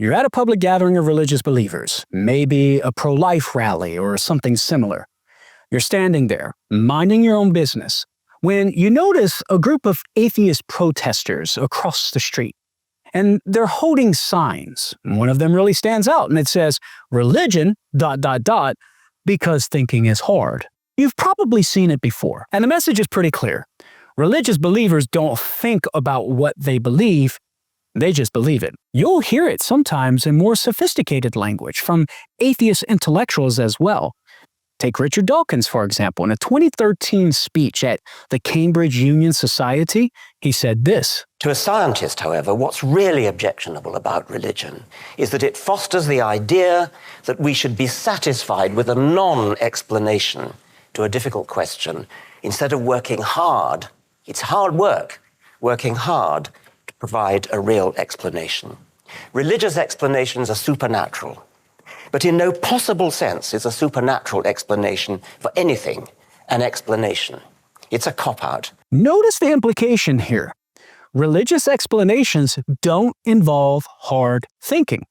You're at a public gathering of religious believers, maybe a pro-life rally or something similar. You're standing there, minding your own business, when you notice a group of atheist protesters across the street. And they're holding signs. One of them really stands out, and it says, religion, ... because thinking is hard. You've probably seen it before, and the message is pretty clear. Religious believers don't think about what they believe, they just believe it. You'll hear it sometimes in more sophisticated language from atheist intellectuals as well. Take Richard Dawkins, for example. In a 2013 speech at the Cambridge Union Society, he said this. To a scientist, however, what's really objectionable about religion is that it fosters the idea that we should be satisfied with a non-explanation to a difficult question instead of working hard. It's hard work, working hard to provide a real explanation. Religious explanations are supernatural. But in no possible sense is a supernatural explanation for anything an explanation. It's a cop-out. Notice the implication here. Religious explanations don't involve hard thinking.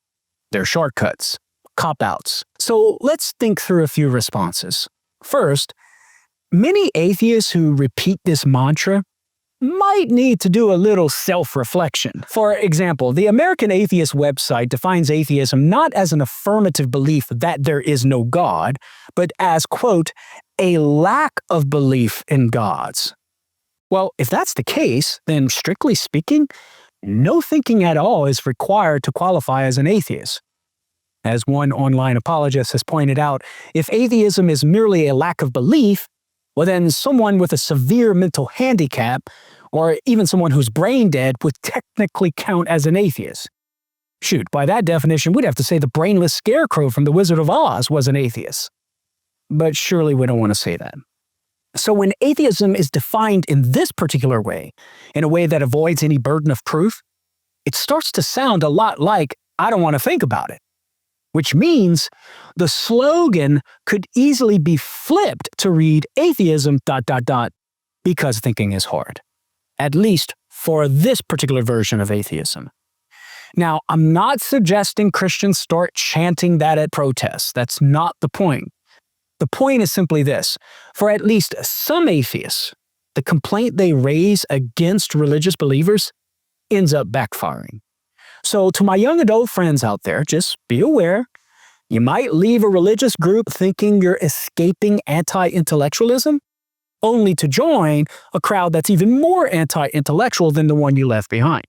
They're shortcuts, cop-outs. So let's think through a few responses. First, many atheists who repeat this mantra might need to do a little self-reflection. For example, the American Atheist website defines atheism not as an affirmative belief that there is no God, but as, quote, a lack of belief in gods. Well, if that's the case, then strictly speaking, no thinking at all is required to qualify as an atheist. As one online apologist has pointed out, if atheism is merely a lack of belief, well then someone with a severe mental handicap, or even someone who's brain dead, would technically count as an atheist. Shoot, by that definition, we'd have to say the brainless scarecrow from The Wizard of Oz was an atheist. But surely we don't want to say that. So when atheism is defined in this particular way, in a way that avoids any burden of proof, it starts to sound a lot like, I don't want to think about it. Which means the slogan could easily be flipped to read atheism ... because thinking is hard. At least for this particular version of atheism. Now, I'm not suggesting Christians start chanting that at protests. That's not the point. The point is simply this. For at least some atheists, the complaint they raise against religious believers ends up backfiring. So to my young adult friends out there, just be aware, you might leave a religious group thinking you're escaping anti-intellectualism, only to join a crowd that's even more anti-intellectual than the one you left behind.